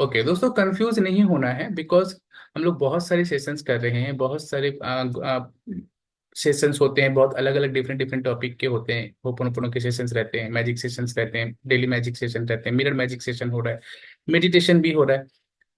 Okay दोस्तों, confuse नहीं होना है, बिकॉज हम लोग बहुत सारे सेशंस कर रहे हैं। बहुत सारे सेशंस होते हैं, बहुत अलग अलग डिफरेंट डिफरेंट टॉपिक के होते हैं। होपोनोपोनो के सेशंस रहते हैं, मैजिक सेशंस रहते हैं, डेली मैजिक सेशन रहते हैं, मिरर मैजिक सेशन हो रहा है, मेडिटेशन भी हो रहा है।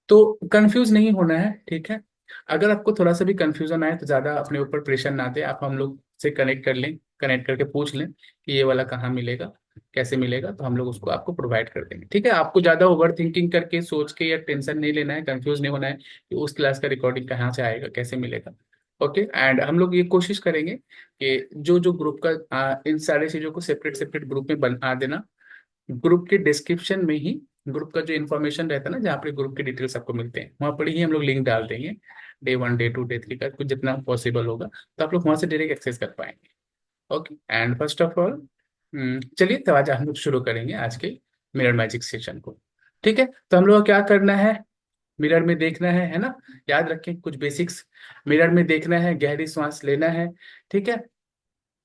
तो कंफ्यूज नहीं होना है, ठीक है। अगर आपको थोड़ा सा भी कंफ्यूजन आए तो ज़्यादा अपने ऊपर प्रेशर ना दें। आप हम लोग से कनेक्ट कर लें, कनेक्ट करके पूछ लें कि ये वाला कहाँ मिलेगा, कैसे मिलेगा, तो हम लोग उसको आपको प्रोवाइड कर देंगे, ठीक है। आपको ज़्यादा ओवर थिंकिंग करके सोच के या टेंशन नहीं लेना है, कंफ्यूज नहीं होना है कि उस क्लास का रिकॉर्डिंग कहाँ से आएगा, कैसे मिलेगा। ओके, एंड हम लोग ये कोशिश करेंगे कि जो जो ग्रुप का इन सारी चीज़ों को सेपरेट सेपरेट ग्रुप में बना देना। ग्रुप के डिस्क्रिप्शन में ही ग्रुप का जो इन्फॉर्मेशन रहता है ना, जहाँ पे ग्रुप के डिटेल्स आपको मिलते हैं, वहाँ पर ही हम लोग लिंक डाल देंगे। डे 1, डे 2, डे 3 का कुछ जितना पॉसिबल होगा, तो आप लोग वहाँ से डायरेक्ट एक्सेस कर पाएंगे। Okay, and first of all चलिए, तो आज हम लोग शुरू करेंगे आज के मिरर मैजिक सेशन को। ठीक है, तो हम लोग को क्या करना है, मिरर में देखना है ना। याद रखें कुछ बेसिक्स। मिरर में देखना है, गहरी सांस लेना है, ठीक है।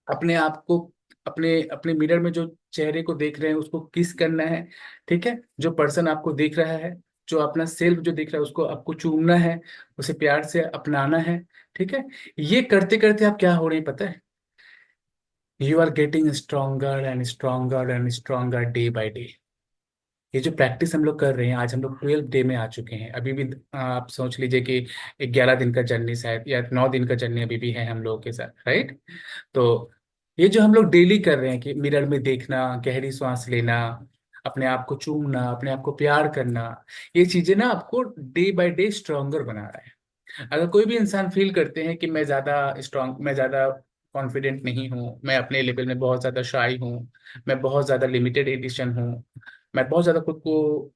अपने आप को, अपने अपने मिरर में जो चेहरे को देख रहे हैं उसको किस करना है, ठीक है। जो पर्सन आपको देख रहा है, जो अपना सेल्फ जो दिख रहा है, उसको आपको चूमना है, उसे प्यार से अपनाना है, ठीक है। ये करते करते आप क्या हो रहे हैं पता है, you are getting stronger and stronger and stronger day by day. ये जो प्रैक्टिस हम लोग कर रहे हैं, आज हम लोग 12 डे में आ चुके हैं। अभी भी आप सोच लीजिए कि 11 दिन का जर्नी शायद, या 9 दिन का जर्नी अभी भी है हम लोगों के साथ, राइट। तो ये जो हम लोग डेली कर रहे हैं कि मिरर में देखना, गहरी सांस लेना, अपने आप को चूमना, अपने आप को प्यार करना, ये चीजें ना आपको डे बाय डे स्ट्रोंगर बना रहा है। अगर कोई भी इंसान फील करते हैं कि मैं ज्यादा कॉन्फिडेंट नहीं हूँ, मैं अपने लेवल में बहुत ज्यादा शाई हूँ, मैं बहुत ज्यादा लिमिटेड एडिशन हूँ, मैं बहुत ज्यादा खुद को,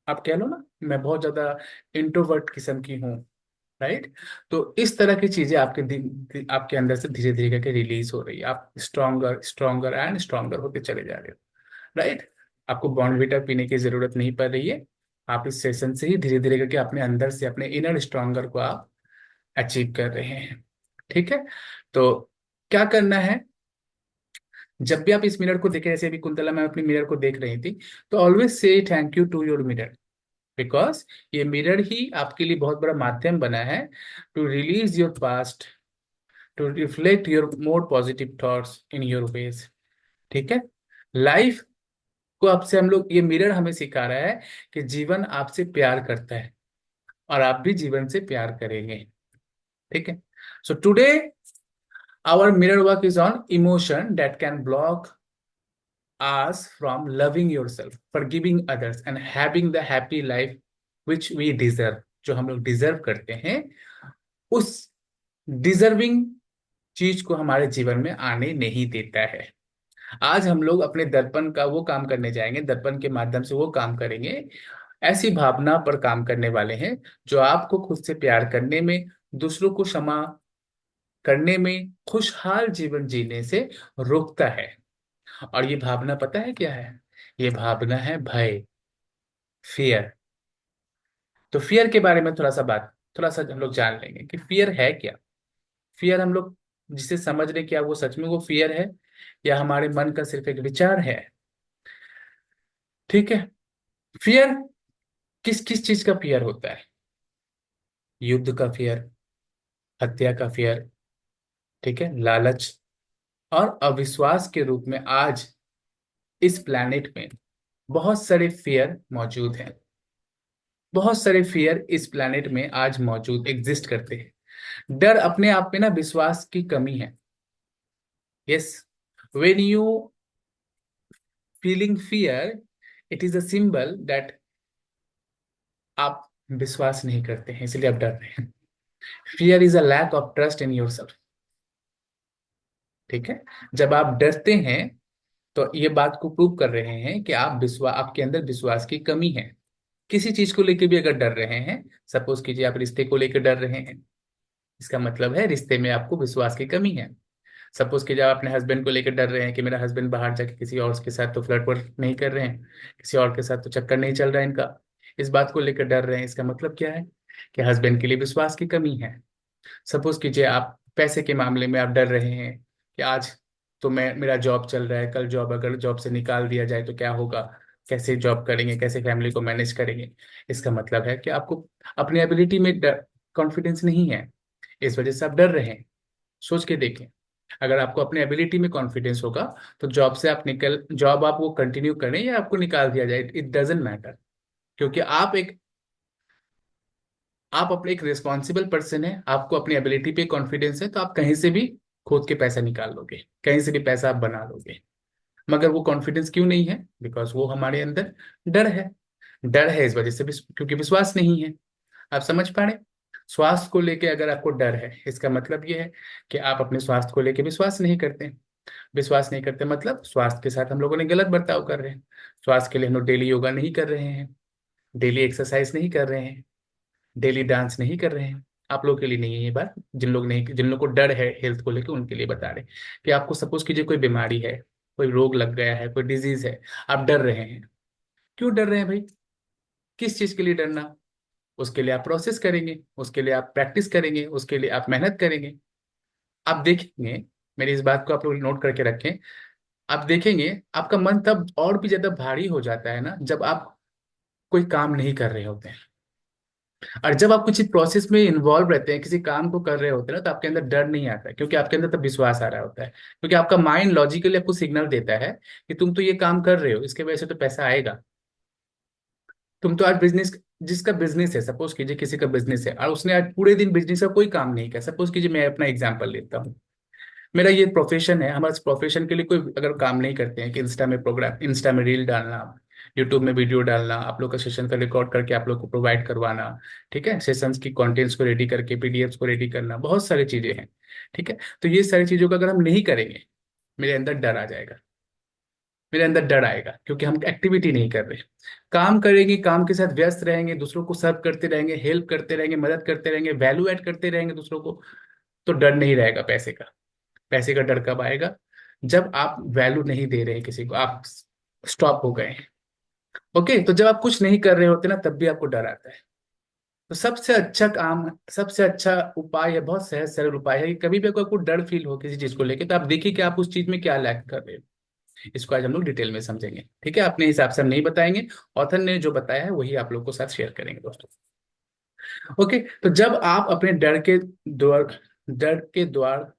आप कह लो ना, मैं बहुत ज्यादा इंट्रोवर्ट किस्म की हूँ, राइट। तो इस तरह की चीजें आपके अंदर से धीरे धीरे करके रिलीज हो रही है। आप स्ट्रॉन्गर स्ट्रॉन्गर एंड स्ट्रॉन्गर होते चले जा रहे हो, राइट। आपको बॉर्नवीटा पीने की जरूरत नहीं पड़ रही है। आप इस सेशन से ही धीरे धीरे करके अपने अंदर से अपने इनर स्ट्रॉन्गर को आप अचीव कर रहे हैं, ठीक है। तो क्या करना है, जब भी आप इस मिरर को देखें, जैसे अभी कुंतला मैम अपनी मिरर को देख रही थी, तो ऑलवेज से thank you to your mirror, because ये मिरर ही आपके लिए बहुत बड़ा माध्यम बना है to release your past, to reflect your more positive thoughts in your ways, ठीक है। लाइफ को आपसे हम लोग, ये मिरर हमें सिखा रहा है कि जीवन आपसे प्यार करता है, और आप भी जीवन से प्यार करेंगे, ठीक है। So today our mirror work is on emotion that can block us from loving yourself, forgiving others and having the happy life which we deserve। जो हम लोग डिजर्व करते हैं, उस डिजर्विंग चीज को हमारे जीवन में आने नहीं देता है। आज हम लोग अपने दर्पण का वो काम करने जाएंगे, दर्पण के माध्यम से वो काम करेंगे, ऐसी भावना पर काम करने वाले हैं जो आपको खुद से प्यार करने में, दूसरों को क्षमा करने में, खुशहाल जीवन जीने से रोकता है। और ये भावना पता है क्या है, ये भावना है भय, फियर। तो फियर के बारे में थोड़ा सा हम लोग जान लेंगे कि फियर है क्या। फियर हम लोग जिसे समझ रहे, क्या वो सच में वो फियर है, या हमारे मन का सिर्फ एक विचार है, ठीक है। फियर किस किस चीज का फियर होता है, युद्ध का फियर, हत्या का फियर, ठीक है, लालच और अविश्वास के रूप में आज इस प्लैनेट में बहुत सारे फियर मौजूद हैं। बहुत सारे फियर इस प्लैनेट में आज मौजूद एग्जिस्ट करते हैं। डर अपने आप में ना विश्वास की कमी है। Yes, when you feeling fear, it is a symbol that आप विश्वास नहीं करते हैं, इसलिए आप डर रहे हैं। Fear is a lack of trust in yourself, ठीक है। जब आप डरते हैं तो ये बात को प्रूव कर रहे हैं कि आपके अंदर विश्वास की कमी है। किसी चीज को लेकर भी अगर डर रहे हैं, सपोज कीजिए आप रिश्ते को लेकर डर रहे हैं, इसका मतलब है रिश्ते में आपको विश्वास की कमी है। सपोज कीजिए आप अपने हस्बैंड को लेकर डर रहे हैं कि मेरा हस्बैंड बाहर जाके किसी और के साथ तो फ्लर्ट वर्ट नहीं कर रहे हैं, किसी और के साथ तो चक्कर नहीं चल रहा है इनका, इस बात को लेकर डर रहे हैं। इसका मतलब क्या है कि हस्बैंड के लिए विश्वास की कमी है। सपोज कीजिए आप पैसे के मामले में आप डर रहे हैं कि आज तो मैं, मेरा जॉब चल रहा है, कल जॉब अगर जॉब से निकाल दिया जाए तो क्या होगा, कैसे जॉब करेंगे, कैसे फैमिली को मैनेज करेंगे। इसका मतलब है कि आपको अपनी एबिलिटी में कॉन्फिडेंस नहीं है, इस वजह से आप डर रहे हैं। सोच के देखें, अगर आपको अपने एबिलिटी में कॉन्फिडेंस होगा तो जॉब आप वो कंटिन्यू करें या आपको निकाल दिया जाए, इट डजेंट मैटर। क्योंकि आप अपने एक रिस्पॉन्सिबल पर्सन है, आपको अपनी एबिलिटी पे कॉन्फिडेंस है, तो आप कहीं से भी खोद के पैसा निकाल लोगे, कहीं से भी पैसा आप बना लोगे। मगर वो कॉन्फिडेंस क्यों नहीं है? बिकॉज वो हमारे अंदर डर है। डर है इस वजह से भी, क्योंकि विश्वास नहीं है। आप समझ पा रहे? स्वास्थ्य को लेके अगर आपको डर है, इसका मतलब ये है कि आप अपने स्वास्थ्य को लेके विश्वास नहीं करते। विश्वास नहीं करते मतलब स्वास्थ्य के साथ हम लोगों ने गलत बर्ताव कर रहे हैं। स्वास्थ्य के लिए हम लोग डेली योगा नहीं कर रहे हैं, डेली एक्सरसाइज नहीं कर रहे हैं, डेली डांस नहीं कर रहे हैं। आप लोगों के लिए नहीं है ये बात, जिन लोगों को डर है हेल्थ को लेकर, उनके लिए बता रहे कि आपको सपोज कीजिए कोई बीमारी है, कोई रोग लग गया है, कोई डिजीज है, आप डर रहे हैं। क्यों डर रहे हैं भाई? किस चीज के लिए डरना? उसके लिए आप प्रोसेस करेंगे, उसके लिए आप प्रैक्टिस करेंगे, उसके लिए आप मेहनत करेंगे। आप देखेंगे, मेरी इस बात को आप लोग नोट करके रखें, आप देखेंगे आपका मन तब और भी ज्यादा भारी हो जाता है ना, जब आप कोई काम नहीं कर रहे होते हैं। और जब आप किसी प्रोसेस में इन्वॉल्व रहते हैं, किसी काम को कर रहे होते हैं ना, तो आपके अंदर डर नहीं आता है, क्योंकि आपके अंदर तब विश्वास आ रहा होता है। क्योंकि आपका माइंड लॉजिकली आपको सिग्नल देता है कि तुम तो ये काम कर रहे हो, इसके वजह से तो पैसा आएगा। तुम तो आज बिजनेस, जिसका बिजनेस है, सपोज कीजिए किसी का बिजनेस है और उसने आज पूरे दिन बिजनेस का कोई काम नहीं किया, सपोज कीजिए मैं अपना एग्जांपल लेता हूँ, मेरा ये प्रोफेशन है, हमारे प्रोफेशन के लिए कोई अगर काम नहीं करते हैं कि इंस्टा में रील डालना, यूट्यूब में वीडियो डालना, आप लोग का सेशन का रिकॉर्ड करके आप लोग को प्रोवाइड करवाना, ठीक है, सेशंस की कंटेंट्स को रेडी करके पीडीएफ्स को रेडी करना, बहुत सारी चीजें हैं। ठीक है, तो ये सारी चीजों का अगर हम नहीं करेंगे, मेरे अंदर डर आ जाएगा। मेरे अंदर डर आएगा क्योंकि हम एक्टिविटी नहीं कर रहे। काम करेंगे, काम के साथ व्यस्त रहेंगे, दूसरों को सर्व करते रहेंगे, हेल्प करते रहेंगे, मदद करते रहेंगे, वैल्यू ऐड करते रहेंगे दूसरों को, तो डर नहीं रहेगा पैसे का। पैसे का डर कब आएगा? जब आप वैल्यू नहीं दे रहे हैं किसी को, आप स्टॉप हो गए हैं। ओके, तो जब आप कुछ नहीं कर रहे होते ना, तब भी आपको डर आता है। तो सबसे अच्छा काम, सबसे अच्छा उपाय है, बहुत सहज सरल उपाय है कि कभी भी आपको डर फील हो किसी चीज को लेकर, तो आप देखिए कि आप उस चीज में क्या लैक कर रहे हो। इसको आज हम लोग डिटेल में समझेंगे, ठीक है? अपने हिसाब से हम नहीं बताएंगे, ऑथर ने जो बताया है वही आप लोग को साथ शेयर करेंगे दोस्तों। ओके, तो जब आप अपने डर के द्वार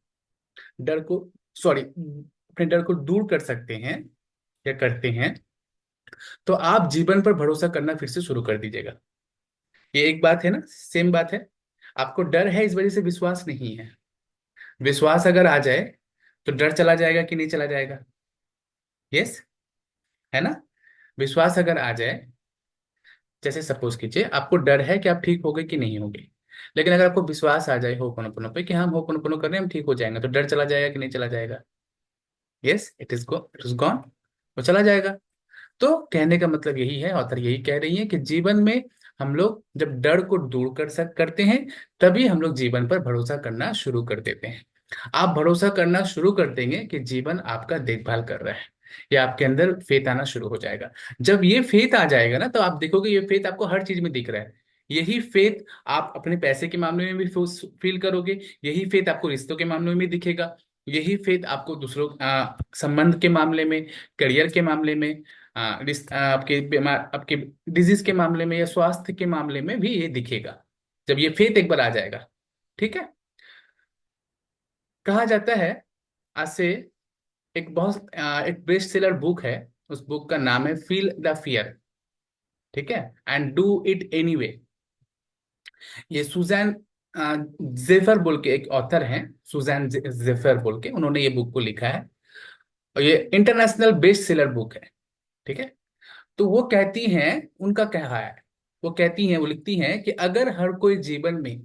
डर को सॉरी अपने डर को दूर कर सकते हैं या करते हैं, तो आप जीवन पर भरोसा करना फिर से शुरू कर दीजिएगा। ये एक बात है ना, सेम बात है। आपको डर है इस वजह से विश्वास नहीं है। विश्वास अगर आ जाए तो डर चला जाएगा कि नहीं चला जाएगा? यस, है ना? विश्वास अगर आ जाए, जैसे सपोज कीजिए आपको डर है कि आप ठीक होगे कि नहीं होगे, लेकिन अगर आपको विश्वास आ जाए होपनोपोनो पे कि हम होपनोपोनो कर रहे हैं, हम ठीक हो जाएंगे, तो डर चला जाएगा कि नहीं चला जाएगा? Yes, it is gone. वो चला जाएगा। तो कहने का मतलब यही है, ऑथर यही कह रही है कि जीवन में हम लोग जब डर को दूर करते हैं, तभी हम लोग जीवन पर भरोसा करना शुरू कर देते हैं। आप भरोसा करना शुरू कर देंगे कि जीवन आपका देखभाल कर रहा है, या आपके अंदर फेथ आना शुरू हो जाएगा। जब ये फेथ आ जाएगा ना, तो आप देखोगे ये फेथ आपको हर चीज में दिख रहा है। यही फेथ आप अपने पैसे के मामले में भी फील करोगे, यही फेथ आपको रिश्तों के मामले में भी दिखेगा, यही फेथ आपको दूसरों संबंध के मामले में, करियर के मामले में, आपके बीमार, आपके डिजीज के मामले में या स्वास्थ्य के मामले में भी ये दिखेगा, जब ये फेथ एक बार आ जाएगा। ठीक है? कहा जाता है, आज से एक बेस्ट सेलर बुक है, उस बुक का नाम है फील द फियर। ठीक है, एंड डू इट एनीवे। ये सुजैन जेफर बोल के एक ऑथर हैं, सुजैन जेफर बोल के, उन्होंने ये बुक को लिखा है, और ये इंटरनेशनल बेस्ट सेलर बुक है। ठीक है, तो वो कहती हैं, उनका कहा है, वो कहती हैं, वो लिखती हैं कि अगर हर कोई जीवन में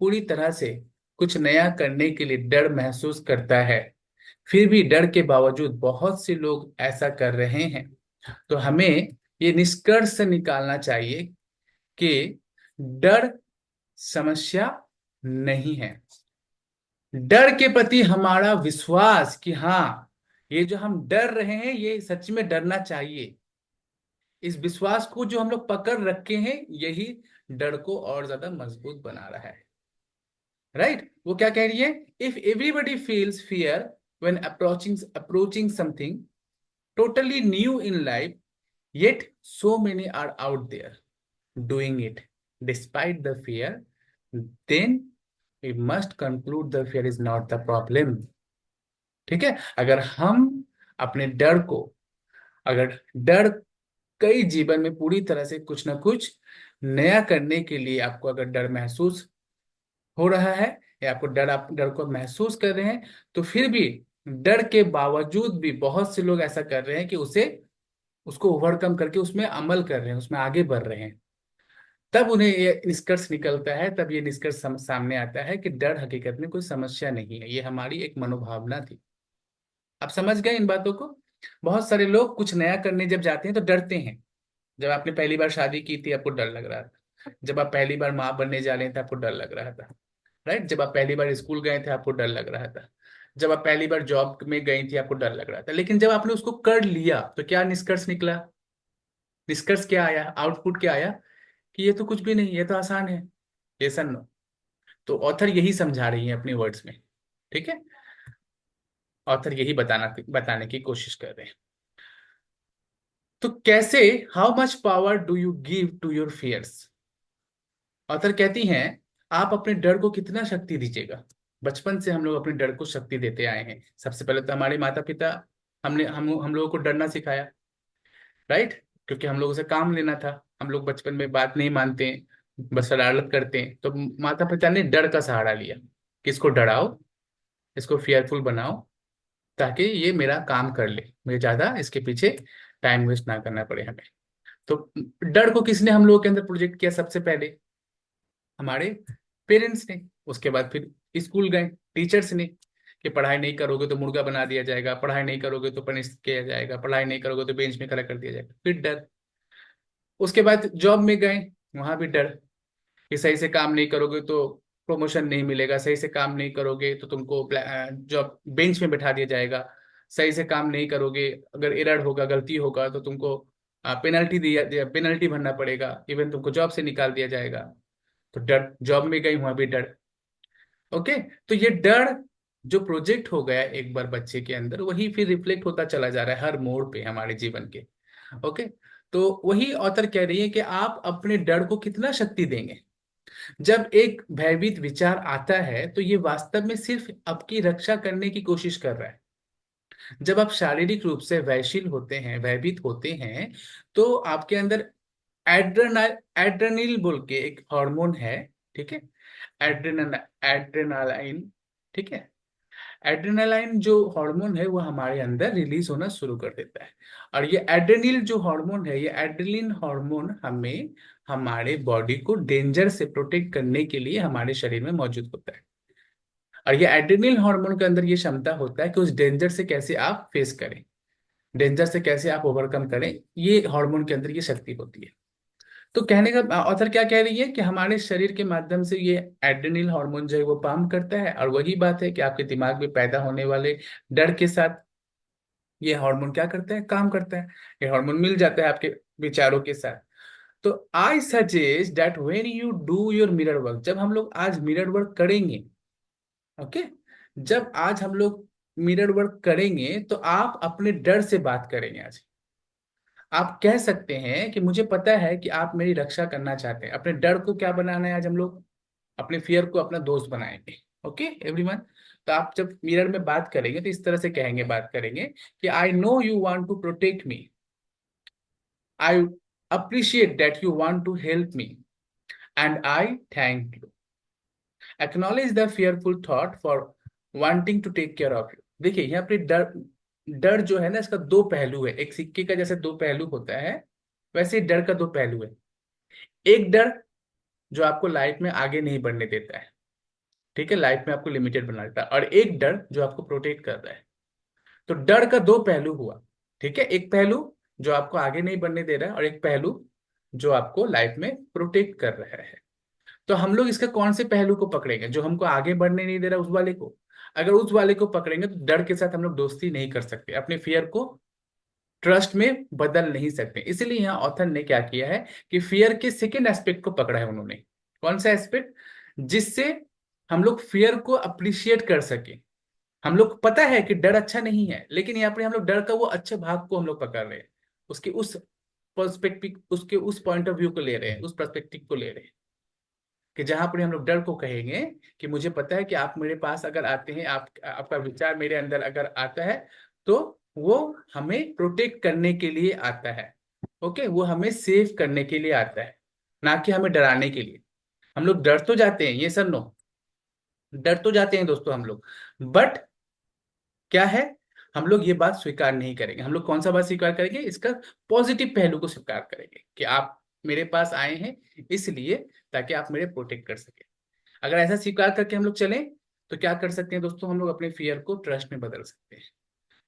पूरी तरह से कुछ नया करने के लिए डर महसूस करता है, फिर भी डर के बावजूद बहुत से लोग ऐसा कर रहे हैं, तो हमें ये निष्कर्ष निकालना चाहिए कि डर समस्या नहीं है। डर के प्रति हमारा विश्वास कि हाँ, ये जो हम डर रहे हैं ये सच में डरना चाहिए, इस विश्वास को जो हम लोग पकड़ रखे हैं, यही डर को और ज्यादा मजबूत बना रहा है। राइट? वो क्या कह रही है? If everybody feels fear when approaching something totally new in life, yet so many are out there doing it despite the fear, then we must conclude the fear is not the problem। ठीक है, अगर हम अपने डर को, अगर डर कई जीवन में पूरी तरह से कुछ ना कुछ नया करने के लिए आपको अगर डर महसूस हो रहा है, या आपको डर, आप डर को महसूस कर रहे हैं, तो फिर भी डर के बावजूद भी बहुत से लोग ऐसा कर रहे हैं कि उसे, उसको ओवरकम करके उसमें अमल कर रहे हैं, उसमें आगे बढ़ रहे हैं। तब उन्हें ये निष्कर्ष निकलता है, तब ये निष्कर्ष सामने आता है कि डर हकीकत में कोई समस्या नहीं है, ये हमारी एक मनोभावना थी। आप समझ गए इन बातों को? बहुत सारे लोग कुछ नया करने जब जाते हैं तो डरते हैं। जब आपने पहली बार शादी की थी आपको डर लग रहा था, जब आप पहली बार माँ बनने जा रहे थे आपको डर लग रहा था, राइट? जब आप पहली बार स्कूल गए थे आपको डर लग रहा था, जब आप पहली बार जॉब में गई थी आपको डर लग रहा था। लेकिन जब आपने उसको कर लिया तो क्या निष्कर्ष निकला? निष्कर्ष क्या आया, आउटपुट क्या आया? कि ये तो कुछ भी नहीं, ये तो आसान है। ये सन नो। तो ऑथर यही समझा रही है अपने वर्ड्स में, ठीक है? ऑथर यही बताने की कोशिश कर रहे हैं। तो कैसे, how much power do you give to your fears? Author कहती हैं, आप अपने डर को कितना शक्ति दीजिएगा? बचपन से हम लोग अपने डर को शक्ति देते आए हैं। सबसे पहले तो हमारे माता पिता, हमने हम लोगों को डरना सिखाया, राइट? क्योंकि हम लोगों से काम लेना था, हम लोग बचपन में बात नहीं मानते हैं, बस शरारत करते हैं, तो माता पिता ने डर का सहारा लिया कि इसको डराओ, इसको फियरफुल बनाओ, ताकि ये मेरा काम कर ले, मुझे ज्यादा इसके पीछे टाइम वेस्ट ना करना पड़े हमें। तो डर को किसने हम लोगों के अंदर प्रोजेक्ट किया? सबसे पहले हमारे पेरेंट्स ने। उसके बाद फिर स्कूल गए, टीचर्स ने, कि पढ़ाई नहीं करोगे तो मुर्गा बना दिया जाएगा, पढ़ाई नहीं करोगे तो पनिश किया जाएगा, पढ़ाई नहीं करोगे तो बेंच में खड़ा कर दिया जाएगा, फिर डर। उसके बाद जॉब में गए, वहां भी डर, कि सही से काम नहीं करोगे तो प्रमोशन नहीं मिलेगा, सही से काम नहीं करोगे तो तुमको जॉब बेंच में बैठा दिया जाएगा, सही से काम नहीं करोगे, अगर एरर होगा, गलती होगा तो तुमको पेनल्टी भरना पड़ेगा, इवन तुमको जॉब से निकाल दिया जाएगा। तो डर, जॉब में गई वहां भी डर। ओके, तो ये डर जो प्रोजेक्ट हो गया एक बार बच्चे के अंदर, वही फिर रिफ्लेक्ट होता चला जा रहा है हर मोड़ पे हमारे जीवन के। ओके, तो वही ऑथर कह रही है कि आप अपने डर को कितना शक्ति देंगे? जब एक भयभीत विचार आता है तो ये वास्तव में सिर्फ आपकी रक्षा करने की कोशिश कर रहा है। जब आप शारीरिक रूप से वैशिल होते हैं, भयभीत होते हैं, तो आपके अंदर एड्रेनल बोल के एक हार्मोन है, ठीक है? एड्रेनालाइन, ठीक है? एड्रेनालाइन जो हार्मोन है वो हमारे अंदर रिलीज होना शुरू कर देता है। और ये एड्रेनल जो हार्मोन है, ये एड्रेनलिन हार्मोन हमें, हमारे बॉडी को डेंजर से प्रोटेक्ट करने के लिए हमारे शरीर में मौजूद होता है। और ये एड्रेनल हार्मोन के अंदर ये क्षमता होता है कि उस डेंजर से कैसे आप फेस करें, डेंजर से कैसे आप ओवरकम करें, ये हार्मोन के अंदर ये शक्ति होती है। तो कहने का ऑथर क्या कह रही है कि हमारे शरीर के माध्यम से ये एड्रेनल हार्मोन जो है वो पंप करता है, और वही बात है कि आपके दिमाग में पैदा होने वाले डर के साथ ये हार्मोन क्या करता है, काम करता है। ये हार्मोन मिल जाता है आपके विचारों के साथ। तो I suggest that when you do your mirror work, जब हम लोग आज मिरर वर्क करेंगे, ओके, जब आज हम लोग मिरर वर्क करेंगे तो आप अपने डर से बात करेंगे आज। आप कह सकते हैं कि मुझे पता है कि आप मेरी रक्षा करना चाहते हैं। अपने डर को क्या बनाना है आज हम लोग? अपने फियर को अपना दोस्त बनाएंगे। ओके एवरीवन, तो आप जब मिरर में बात करेंगे तो इस तरह से कहेंगे, बात करेंगे कि I know you want to protect me, I appreciate that you want to help me, and I thank you. Acknowledge the fearful thought for wanting to take care of you. देखिए यहाँ पे डर, डर जो है ना, इसका दो पहलू है। एक सिक्के का जैसे दो पहलू होता है, वैसे ही डर का दो पहलू है। एक डर जो आपको लाइफ में आगे नहीं बढ़ने देता है, ठीक है, लाइफ में आपको लिमिटेड बना देता है, और एक डर जो आपको प्रोटेक्ट कर रहा है। तो डर का दो पहलू हुआ, ठीक है? एक पहलू जो आपको आगे नहीं बढ़ने दे रहा है, और एक पहलू जो आपको लाइफ में प्रोटेक्ट कर रहा है। तो हम लोग इसका कौन से पहलू को पकड़ेंगे? जो हमको आगे बढ़ने नहीं दे रहा उस वाले को। अगर उस वाले को पकड़ेंगे तो डर के साथ हम लोग दोस्ती नहीं कर सकते, अपने फियर को ट्रस्ट में बदल नहीं सकते। इसीलिए यहाँ ऑथर ने क्या किया है कि फियर के सेकेंड एस्पेक्ट को पकड़ा है उन्होंने। कौन सा एस्पेक्ट? जिससे हम लोग फियर को अप्रिशिएट कर सके। हम लोग पता है कि डर अच्छा नहीं है, लेकिन यहाँ पे हम लोग डर का वो अच्छे भाग को हम लोग पकड़ रहे हैं, उसकी उस पर्सपेक्टिव, उसके उस पॉइंट ऑफ व्यू को ले रहे हैं, उस पर्सपेक्टिव को ले रहे हैं, कि जहां पर हम लोग डर को कहेंगे कि मुझे पता है कि आप मेरे पास अगर आते हैं, आप आपका विचार मेरे अंदर अगर आता है, तो वो हमें प्रोटेक्ट करने के लिए आता है। ओके, वो हमें सेव करने के लिए आता है, ना कि हमें डराने के लिए। हम लोग डर तो जाते हैं, ये सब नो, डर तो जाते हैं दोस्तों हम लोग, बट क्या है, हम लोग ये बात स्वीकार नहीं करेंगे। हम लोग कौन सा बात स्वीकार करेंगे, इसका पॉजिटिव पहलू को स्वीकार करेंगे कि आप मेरे पास आए हैं इसलिए ताकि आप मेरे प्रोटेक्ट कर सके। अगर ऐसा स्वीकार करके हम लोग चलें, तो क्या कर सकते हैं दोस्तों, हम लोग अपने फियर को ट्रस्ट में बदल सकते हैं।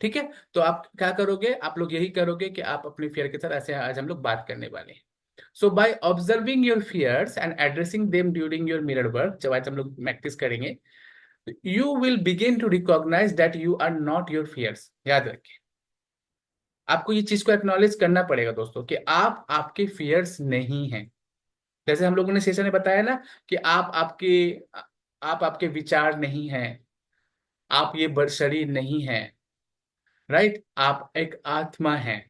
ठीक है, तो आप क्या करोगे, आप लोग यही करोगे कि आप अपने फियर के साथ, ऐसे आज हम लोग बात करने वाले हैं। So by observing your fears and addressing them during your mirror work, जब आज हम लोग प्रैक्टिस करेंगे, you will begin to recognise that you are not your fears. याद रखिए, आपको ये चीज को एक्नॉलेज करना पड़ेगा दोस्तों, कि आप आपके फियर्स नहीं हैं। जैसे हम लोगों ने सेशन में बताया ना, कि आप आपके विचार नहीं हैं, आप ये शरीर नहीं है, राइट, आप एक आत्मा हैं।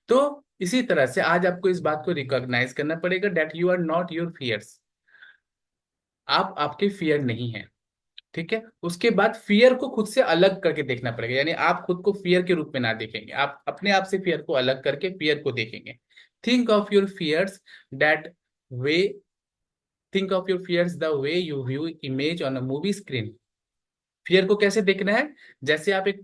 तो इसी तरह से आज आपको इस बात को रिकॉग्नाइज करना पड़ेगा, that you are not your fears. आप आपके फियर नहीं हैं। ठीक है, उसके बाद फियर को खुद से अलग करके देखना पड़ेगा, यानी आप खुद को फियर के रूप में ना देखेंगे, आप अपने आप से फियर को अलग करके फियर को देखेंगे। Think of your fears that way think of your fears the way you view image on a movie screen. Fear को कैसे देखना है, जैसे आप एक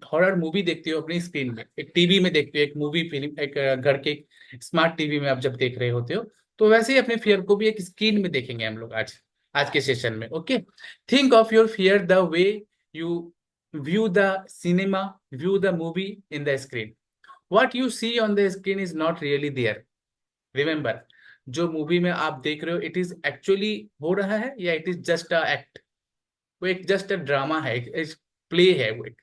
हॉरर मूवी देखते हो अपनी स्क्रीन में, एक टीवी में देखते हो, एक मूवी फिल्म, एक घर के स्मार्ट टीवी में आप जब देख रहे होते हो, तो वैसे ही अपने फियर को भी एक स्क्रीन में देखेंगे हम लोग आज आज के सेशन में। Okay, think of your fear the way you view the cinema, view the movie in the screen. What you see on the screen is not really there. Remember, जो मूवी में आप देख रहे हो, इट इज एक्चुअली हो रहा है या it is just a act, वो एक जस्ट ड्रामा है, एक प्ले है वो एक,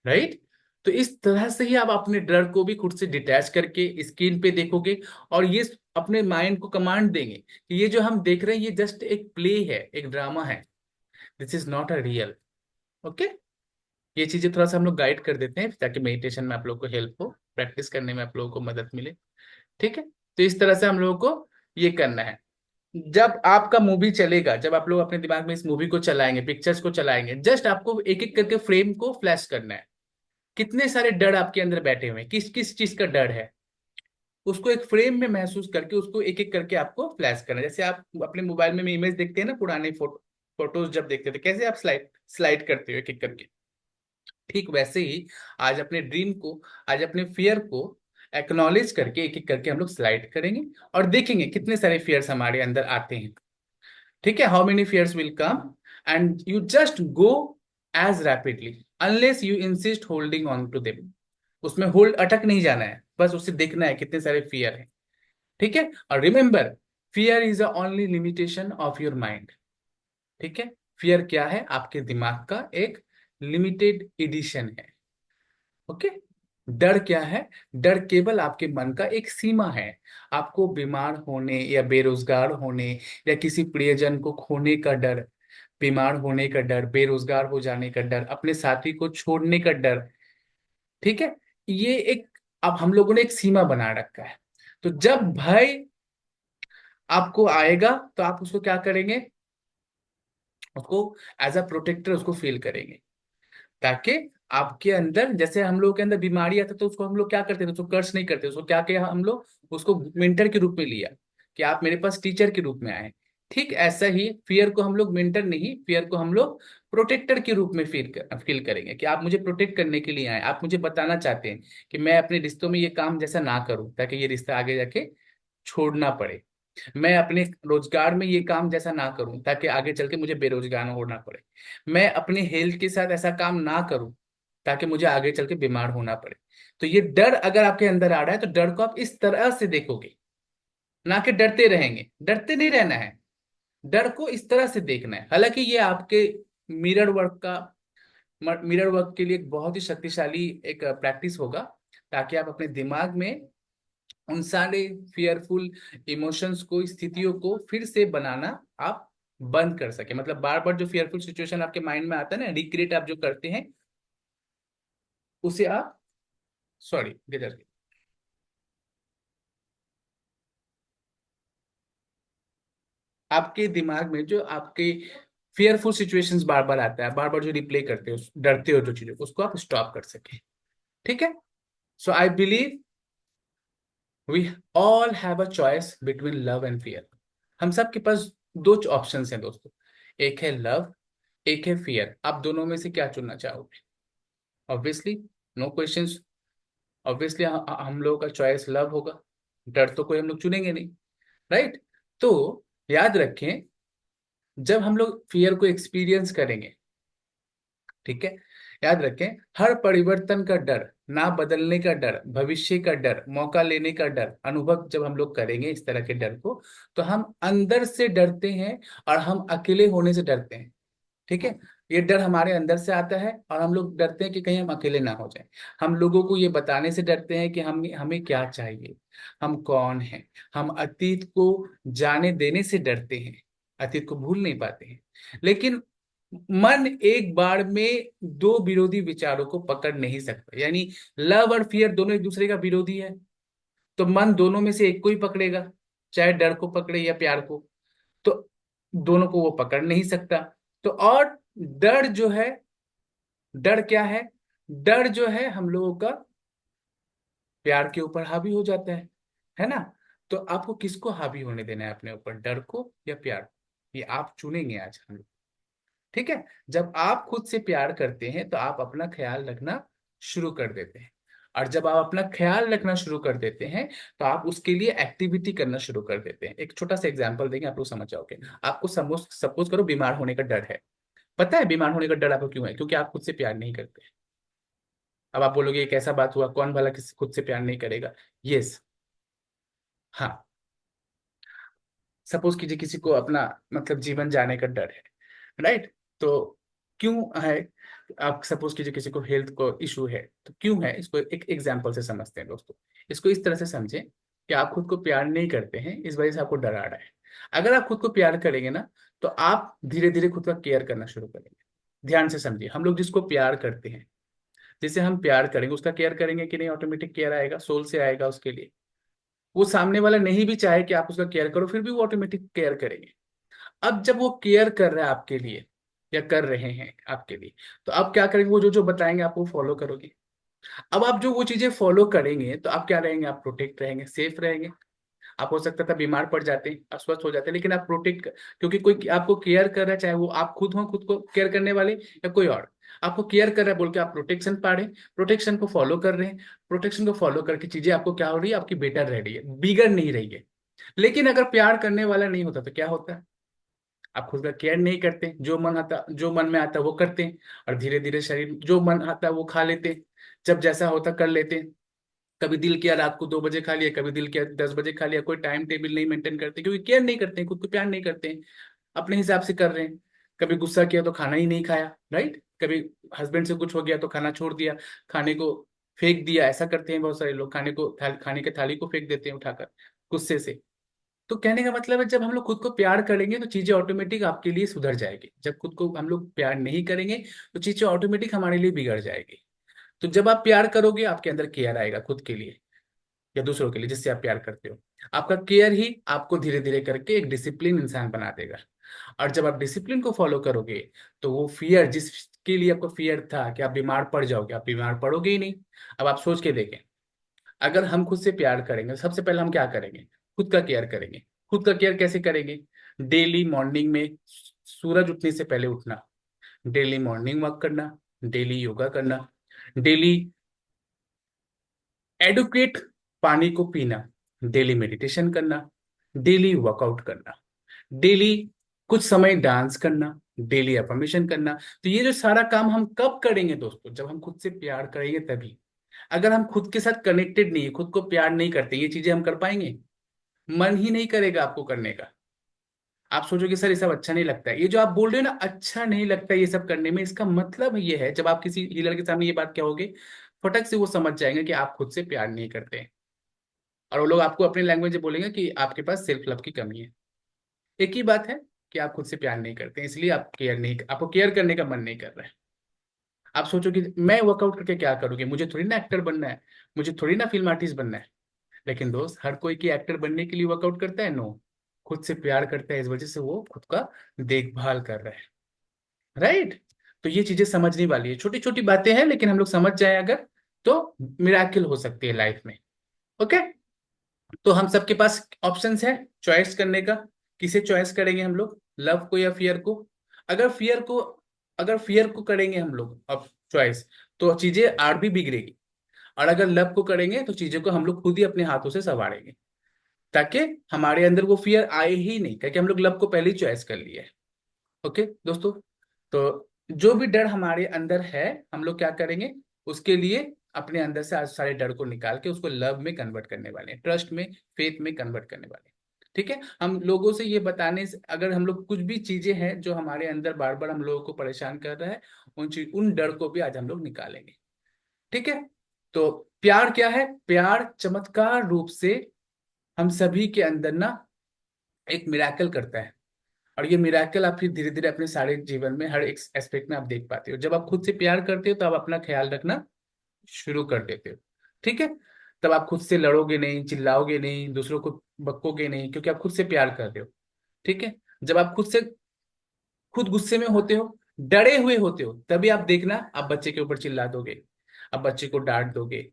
राइट। तो इस तरह से ही आप अपने डर को भी खुद से डिटैच करके स्क्रीन पे देखोगे, और ये अपने माइंड को कमांड देंगे कि ये जो हम देख रहे हैं ये जस्ट एक प्ले है, एक ड्रामा है, this is not a real. Okay, ये चीजें थोड़ा सा हम लोग गाइड कर देते हैं ताकि मेडिटेशन में आप लोगों को हेल्प हो, प्रैक्टिस करने में आप लोगों को मदद मिले। ठीक है, तो इस तरह से हम लोगों को ये करना है। जब आपका मूवी चलेगा, जब आप लोग अपने दिमाग में इस मूवी को चलाएंगे, पिक्चर्स को चलाएंगे, जस्ट आपको एक एक करके फ्रेम को फ्लैश करना है। कितने सारे डर आपके अंदर बैठे हुए हैं, किस किस चीज का डर है, उसको एक फ्रेम में महसूस करके उसको एक एक करके आपको फ्लैश करना है। जैसे आप अपने मोबाइल में इमेज देखते हैं ना, पुराने फोटोज जब देखते थे, कैसे आप स्लाइड स्लाइड करते हो एक एक करके, ठीक वैसे ही आज अपने ड्रीम को, आज अपने फियर को एक्नॉलेज करके एक एक करके हम लोग स्लाइड करेंगे, और देखेंगे कितने सारे फियर्स हमारे अंदर आते हैं। ठीक है, how many fears will come, and you just go as rapidly unless you insist holding on to them. उसमें होल्ड, अटक नहीं जाना है, बस उसे देखना है कितने सारे फियर हैं। ठीक है, और remember, fear is the only limitation of your mind. ठीक है, फियर क्या है, आपके दिमाग का एक लिमिटेड एडिशन है। ओके, डर क्या है, डर केवल आपके मन का एक सीमा है। आपको बीमार होने या बेरोजगार होने या किसी प्रियजन को खोने का डर, बीमार होने का डर, बेरोजगार हो जाने का डर, अपने साथी को छोड़ने का डर। ठीक है, ये एक, अब हम लोगों ने एक सीमा बना रखा है। तो जब भय आपको आएगा, तो आप उसको क्या करेंगे, उसको एज अ प्रोटेक्टर उसको फील करेंगे, ताकि आपके अंदर, जैसे हम लोग के अंदर बीमारी आता है, तो उसको हम लोग क्या करते थे, उसको कर्स नहीं करते, उसको क्या किया हम लोग, उसको मेंटर के रूप में लिया, कि आप मेरे पास टीचर के रूप में आए। ठीक ऐसा ही फियर को हम लोग मेंटर नहीं, फियर को हम लोग प्रोटेक्टर के रूप में फील करेंगे, कि आप मुझे प्रोटेक्ट करने के लिए आए, आप मुझे बताना चाहते हैं कि मैं अपने रिश्तों में ये काम जैसा ना करूं, ताकि ये रिश्ता आगे जाके छोड़ना पड़े। मैं अपने रोजगार में ये काम जैसा ना करूं, ताकि आगे चल के मुझे बेरोजगार होना पड़े। मैं अपने हेल्थ के साथ ऐसा काम ना करूं, ताकि मुझे आगे चल के बीमार होना पड़े। तो ये डर अगर आपके अंदर आ रहा है, तो डर को आप इस तरह से देखोगे, ना कि डरते रहेंगे, डरते नहीं रहना है, डर को इस तरह से देखना है। हालांकि ये आपके मिरर वर्क का मिरर वर्क के लिए एक बहुत ही शक्तिशाली एक प्रैक्टिस होगा, ताकि आप अपने दिमाग में उन सारे फियरफुल इमोशंस को, स्थितियों को फिर से बनाना आप बंद कर सके। मतलब बार बार जो फियरफुल सिचुएशन आपके माइंड में आता है ना, रिक्रिएट आप जो करते हैं, उसे आप, सॉरी, आपके दिमाग में जो आपके फियरफुल सिचुएशंस बार बार आता है, बार बार जो रिप्ले करते हो, डरते हो जो चीजों को, उसको आप स्टॉप कर सके। ठीक है। So I believe we all have a choice between love and fear. हम सब के पास दो ऑप्शंस हैं दोस्तों, एक है लव, एक है फियर। आप दोनों में से क्या चुनना चाहोगे? ऑब्वियसली, नो क्वेश्चंस, ऑब्वियसली हम लोगों का चॉइस लव होगा। डर तो कोई हम लोग चुनेंगे नहीं, राइट? तो याद रखें, जब हम लोग फियर को एक्सपीरियंस करेंगे, ठीक है, याद रखें, हर परिवर्तन का डर, ना बदलने का डर, भविष्य का डर, मौका लेने का डर, अनुभव जब हम लोग करेंगे इस तरह के डर को, तो हम अंदर से डरते हैं और हम अकेले होने से डरते हैं। ठीक है। ये डर हमारे अंदर से आता है और हम लोग डरते हैं कि कहीं हम अकेले ना हो जाएं। हम लोगों को ये बताने से डरते हैं कि हम हमें क्या चाहिए, हम कौन हैं। हम अतीत को जाने देने से डरते हैं, अतीत को भूल नहीं पाते हैं। लेकिन मन एक बार में दो विरोधी विचारों को पकड़ नहीं सकता, यानी लव और फियर दोनों एक दूसरे का विरोधी है। तो मन दोनों में से एक को ही पकड़ेगा, चाहे डर को पकड़े या प्यार को। तो दोनों को वो पकड़ नहीं सकता। तो और डर जो है, डर क्या है? डर जो है हम लोगों का प्यार के ऊपर हावी हो जाता है ना? तो आपको किसको हावी होने देना है अपने ऊपर, डर को या प्यार को? ये आप चुनेंगे आज हम लोग। ठीक है। जब आप खुद से प्यार करते हैं तो आप अपना ख्याल रखना शुरू कर देते हैं, और जब आप अपना ख्याल रखना शुरू कर देते हैं तो आप उसके लिए एक्टिविटी करना शुरू कर देते हैं। एक छोटा सा एग्जांपल देंगे, आप लोग समझ जाओगे। आपको सपोज करो बीमार होने का डर है। पता है बीमार होने का डर आपको क्यों है? क्योंकि आप खुद से प्यार नहीं करते। अब आप बोलोगे ये कैसा बात हुआ, कौन भला किसी खुद से प्यार नहीं करेगा? यस। हाँ, सपोज कीजिए किसी को अपना मतलब जीवन जाने का डर है, राइट? तो क्यों है? आप सपोज कीजिए किसी को हेल्थ को इशू है, तो क्यों है? इसको एक एग्जांपल से समझते हैं दोस्तों। इसको इस तरह से समझें कि आप खुद को प्यार नहीं करते हैं, इस वजह से आपको डर आ रहा है। अगर आप खुद को प्यार करेंगे ना, तो आप धीरे धीरे खुद का केयर करना शुरू करेंगे। ध्यान से समझिए, हम लोग जिसको प्यार करते हैं, जिसे हम प्यार करेंगे उसका केयर करेंगे कि नहीं? ऑटोमेटिक केयर आएगा, सोल से आएगा उसके लिए। वो सामने वाला नहीं भी चाहे कि आप उसका केयर करो, फिर भी वो ऑटोमेटिक केयर करेंगे। अब जब वो केयर कर रहा है आपके लिए या कर रहे हैं आपके लिए, तो आप क्या करेंगे? वो जो जो बताएंगे आप वो फॉलो करोगे। अब आप जो वो चीजें फॉलो करेंगे तो आप क्या रहेंगे? आप प्रोटेक्ट रहेंगे, सेफ रहेंगे। आप हो सकता था बीमार पड़ जाते, अस्वस्थ हो जाते, लेकिन आप प्रोटेक्ट, क्योंकि कोई आपको केयर कर रहा है, चाहे वो आप खुद हो खुद को केयर करने वाले या कोई और आपको केयर कर रहा है बोल के आप प्रोटेक्शन पा रहे हैं, प्रोटेक्शन को फॉलो कर रहे हैं। प्रोटेक्शन को फॉलो करके चीजें आपको क्या हो रही है? आपकी बेटर रह रही है, बिगड़ नहीं रही है। लेकिन अगर प्यार करने वाला नहीं होता तो क्या होता है? आप खुद का केयर नहीं करते, जो मन में आता है वो करते हैं, और धीरे धीरे शरीर जो मन आता है वो खा लेते हैं, जब जैसा होता कर लेते हैं। कभी दिल किया रात को 2 बजे खा लिया, कभी दिल किया 10 बजे खा लिया। कोई टाइम टेबल नहीं मेंटेन करते, क्योंकि केयर नहीं करते हैं, खुद को प्यार नहीं करते हैं, अपने हिसाब से कर रहे हैं। कभी गुस्सा किया तो खाना ही नहीं खाया, राइट? कभी हस्बैंड से कुछ हो गया तो खाना छोड़ दिया, खाने को फेंक दिया। ऐसा करते हैं बहुत सारे लोग, खाने के थाली को फेंक देते हैं उठाकर गुस्से से। तो कहने का मतलब है, जब हम लोग खुद को प्यार करेंगे तो चीजें ऑटोमेटिक आपके लिए सुधर जाएगी। जब खुद को हम लोग प्यार नहीं करेंगे तो चीजें ऑटोमेटिक हमारे लिए बिगड़ जाएगी। तो जब आप प्यार करोगे आपके अंदर केयर आएगा, खुद के लिए या दूसरों के लिए जिससे आप प्यार करते हो। आपका केयर ही आपको धीरे धीरे करके एक डिसिप्लिन इंसान बना देगा। और जब आप डिसिप्लिन को फॉलो करोगे तो वो फियर, जिसके लिए आपको फियर था कि आप बीमार पड़ जाओगे, आप बीमार पड़ोगे ही नहीं। अब आप सोच के देखें, अगर हम खुद से प्यार करेंगे तो सबसे पहले हम क्या करेंगे? खुद का केयर करेंगे। खुद का केयर कैसे करेंगे? डेली मॉर्निंग में सूरज उठने से पहले उठना, डेली मॉर्निंग वॉक करना, डेली योगा करना, डेली एडुकेट पानी को पीना, डेली मेडिटेशन करना, डेली वर्कआउट करना, डेली कुछ समय डांस करना, डेली अफर्मेशन करना। तो ये जो सारा काम हम कब करेंगे दोस्तों? जब हम खुद से प्यार करेंगे तभी। अगर हम खुद के साथ कनेक्टेड नहीं है, खुद को प्यार नहीं करते, ये चीजें हम कर पाएंगे? मन ही नहीं करेगा आपको करने का। आप सोचोगे सर ये सब अच्छा नहीं लगता है, ये जो आप बोल रहे हो ना अच्छा नहीं लगता ये सब करने में, इसका मतलब ये है जब आप किसी हीलर के सामने ये बात कहोगे, फटक से वो समझ जाएंगे कि आप खुद से प्यार नहीं करते हैं। और वो लोग आपको अपनी लैंग्वेज में बोलेंगे कि आपके पास सेल्फ लव की कमी है। एक ही बात है कि आप खुद से प्यार नहीं करते हैं, इसलिए आपको केयर करने का मन नहीं कर रहा है। आप सोचो कि मैं वर्कआउट करके क्या करूंगी, मुझे थोड़ी ना एक्टर बनना है, मुझे थोड़ी ना फिल्म आर्टिस्ट बनना है। लेकिन दोस्त, हर कोई की एक्टर बनने के लिए वर्कआउट करता है? नो, खुद से प्यार करता है, इस वजह से वो खुद का देखभाल कर रहा है। राइट। तो ये चीजें समझने वाली है, छोटी छोटी बातें हैं, लेकिन हम लोग समझ जाए अगर, तो मिराकिल हो सकती है लाइफ में। ओके। तो हम सबके पास ऑप्शंस है चॉइस करने का। किसे चॉइस करेंगे हम लोग, लव को या फियर को? अगर फियर को अगर फियर को करेंगे हम लोग अब चॉइस, तो चीजें और भी बिगड़ेगी। और अगर लव को करेंगे तो चीजों को हम लोग खुद ही अपने हाथों से संवारेंगे, ताकि हमारे अंदर वो फियर आए ही नहीं, क्योंकि हम लोग लव को पहले ही चॉइस कर लिया है। ओके दोस्तों। तो जो भी डर हमारे अंदर है, हम लोग क्या करेंगे, उसके लिए अपने अंदर से आज सारे डर को निकाल के उसको लव में कन्वर्ट करने वाले हैं, ट्रस्ट में, फेथ में कन्वर्ट करने वाले हैं। ठीक है। हम लोगों से ये बताने से, अगर हम लोग कुछ भी चीजें हैं जो हमारे अंदर बार बार हम लोगों को परेशान कर रहा है, उन डर को भी आज हम लोग निकालेंगे। ठीक है। तो प्यार क्या है? प्यार चमत्कार रूप से हम सभी के अंदर ना एक मिराकल करता है। और ये मिराकल आप फिर धीरे धीरे अपने सारे जीवन में हर एक एस्पेक्ट में आप देख पाते हो। जब आप खुद से प्यार करते हो तो आप अपना ख्याल रखना शुरू कर देते हो। ठीक है। तब आप खुद से लड़ोगे नहीं, चिल्लाओगे नहीं, दूसरों को बकोगे नहीं, क्योंकि आप खुद से प्यार कर रहे हो। ठीक है। जब आप खुद गुस्से में होते हो, डरे हुए होते हो, तभी आप देखना आप बच्चे के ऊपर चिल्ला दोगे, आप बच्चे को डांट दोगे।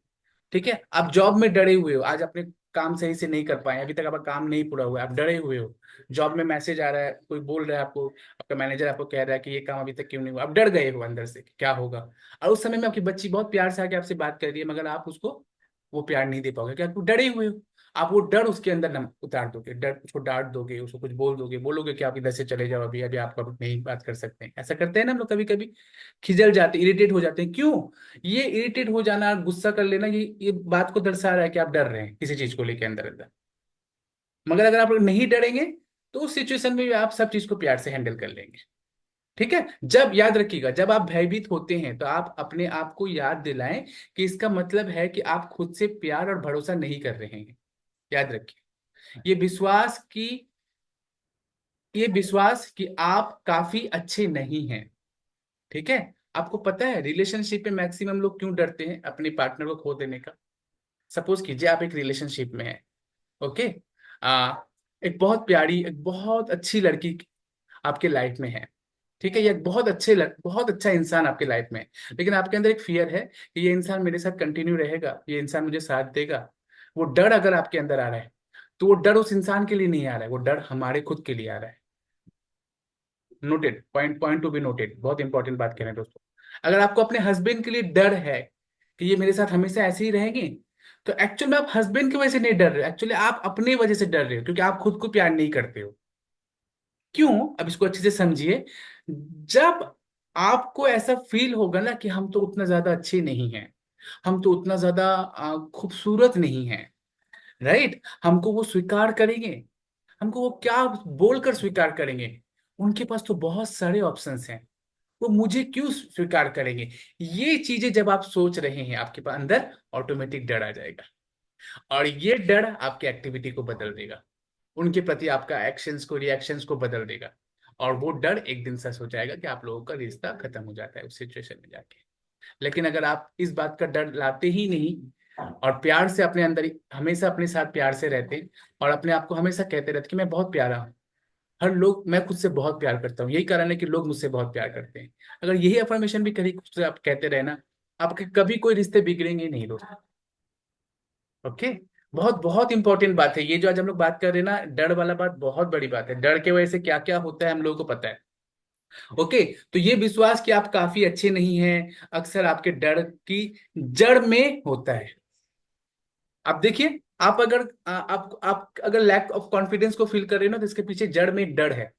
ठीक है। आप जॉब में डरे हुए हो, आज अपने काम सही से नहीं कर पाए, अभी तक आपका काम नहीं पूरा हुआ है, आप डरे हुए हो। जॉब में मैसेज आ रहा है, कोई बोल रहा है आपको, आपका मैनेजर आपको कह रहा है कि ये काम अभी तक क्यों नहीं हुआ, आप डर गए हो अंदर से कि क्या होगा। और उस समय में आपकी बच्ची बहुत प्यार से आके आपसे बात कर रही है, मगर आप उसको वो प्यार नहीं दे पाओगे, क्या? आपको डरे हुए हो। आप वो डर उसके अंदर उतार दोगे, डर, उसको डांट दोगे, उसको कुछ बोल दोगे, बोलोगे कि आप इधर से चले जाओ, अभी अभी आप अब नहीं बात कर सकते हैं। ऐसा करते हैं ना हम लोग कभी कभी, खिजल जाते, इरिटेट हो जाते हैं। क्यों? ये इरिटेट हो जाना, गुस्सा कर लेना, ये बात को दर्शा रहा है कि आप डर रहे हैं किसी चीज को लेकर अंदर अंदर। मगर अगर आप लोग नहीं डरेंगे, तो उस सिचुएशन में भी आप सब चीज को प्यार से हैंडल कर लेंगे। ठीक है। जब, याद रखिएगा, जब आप भयभीत होते हैं तो आप अपने आप को याद दिलाएं कि इसका मतलब है कि आप खुद से प्यार और भरोसा नहीं कर रहे हैं। याद रखिए, ये विश्वास की ये विश्वास कि आप काफी अच्छे नहीं हैं। ठीक है। आपको पता है रिलेशनशिप में मैक्सिमम लोग क्यों डरते हैं अपने पार्टनर को खो देने का? सपोज कीजिए आप एक रिलेशनशिप में हैं। ओके। आ एक बहुत प्यारी, एक बहुत अच्छी लड़की आपके लाइफ में है। ठीक है। ये एक बहुत अच्छा इंसान आपके लाइफ में है, लेकिन आपके अंदर एक फियर है कि ये इंसान मेरे साथ कंटिन्यू रहेगा, ये इंसान मुझे साथ देगा। वो डर अगर आपके अंदर आ रहा है, तो वो डर उस इंसान के लिए नहीं आ रहा है, वो डर हमारे खुद के लिए आ रहा है। Noted point, point to be noted, बहुत इंपॉर्टेंट बात कह रहे हैं दोस्तों। अगर आपको अपने हस्बैंड के लिए डर है कि ये मेरे साथ हमेशा ऐसे ही रहेंगे, तो एक्चुअल में आप हस्बैंड की वजह से नहीं डर रहे हो, एक्चुअली आप अपने वजह से डर रहे हो, क्योंकि आप खुद को प्यार नहीं करते हो। क्यों? अब इसको अच्छे से समझिए। जब आपको ऐसा फील होगा ना कि हम तो उतना ज्यादा अच्छे नहीं हैं, हम तो उतना ज्यादा खूबसूरत नहीं हैं, राइट, हमको वो स्वीकार करेंगे। हमको वो क्या बोलकर स्वीकार करेंगे? उनके पास तो बहुत सारे ऑप्शंस हैं, वो मुझे क्यों स्वीकार करेंगे? ये चीजें जब आप सोच रहे हैं, आपके पास अंदर ऑटोमेटिक डर आ जाएगा, और ये डर आपकी एक्टिविटी को बदल देगा, उनके प्रति आपका एक्शंस को, रिएक्शंस को बदल देगा। और वो डर एक दिन सच हो जाएगा कि आप लोगों का रिश्ता खत्म हो जाता है उस सिचुएशन में जाके। लेकिन अगर आप इस बात का डर लाते ही नहीं, और प्यार से अपने अंदर हमेशा अपने साथ प्यार से रहते, और अपने आप को हमेशा कहते रहते कि मैं बहुत प्यारा हूँ, हर लोग, मैं खुद से बहुत प्यार करता हूँ, यही कारण है कि लोग मुझसे बहुत प्यार करते हैं। अगर यही अफर्मेशन भी कभी खुद से आप कहते रहे ना, आपके कभी कोई रिश्ते बिगड़ेंगे नहीं दोस्त। ओके। बहुत बहुत इंपॉर्टेंट बात है ये जो आज हम लोग बात कर रहे हैं ना, डर वाला बात बहुत बड़ी बात है। डर के वजह से क्या क्या होता है हम लोगों को पता है। ओके। तो ये विश्वास कि आप काफी अच्छे नहीं हैं, अक्सर आपके डर की जड़ में होता है। आप देखिए, आप अगर आप अगर लैक ऑफ कॉन्फिडेंस को फील कर रहे हो ना, तो इसके पीछे जड़ में डर है।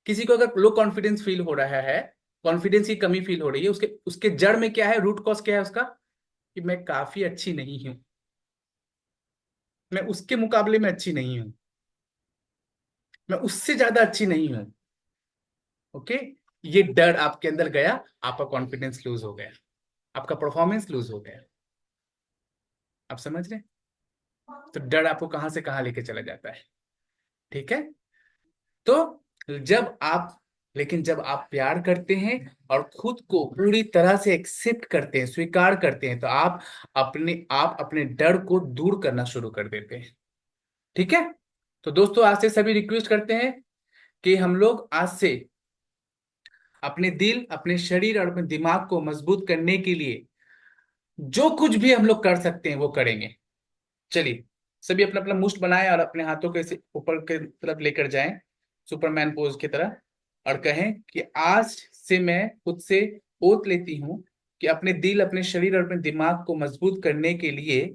किसी को अगर लो कॉन्फिडेंस फील हो रहा है, कॉन्फिडेंस की कमी फील हो रही है, उसके उसके जड़ में क्या है, रूट कॉज क्या है उसका? कि मैं काफी अच्छी नहीं हूं, मैं उसके मुकाबले में अच्छी नहीं हूं, मैं उससे ज्यादा अच्छी नहीं हूं। ओके। ये डर आपके अंदर गया, आपका कॉन्फिडेंस लूज हो गया, आपका परफॉर्मेंस लूज हो गया। आप समझ रहे हैं? तो डर आपको कहां से कहां लेके चला जाता है। ठीक है। तो जब आप लेकिन जब आप प्यार करते हैं और खुद को पूरी तरह से एक्सेप्ट करते हैं, स्वीकार करते हैं, तो आप अपने डर को दूर करना शुरू कर देते हैं। ठीक है। तो दोस्तों आज से सभी रिक्वेस्ट करते हैं कि हम लोग आज से अपने दिल, अपने शरीर और अपने दिमाग को मजबूत करने के लिए जो कुछ भी हम लोग कर सकते हैं वो करेंगे। चलिए सभी अपना अपना मुष्ट बनाएं और अपने हाथों को ऐसे ऊपर की तरफ लेकर जाएं, सुपरमैन पोज की तरह, और कहें कि आज से मैं खुद से ओथ लेती हूं कि अपने दिल, अपने शरीर और अपने दिमाग को मजबूत करने के लिए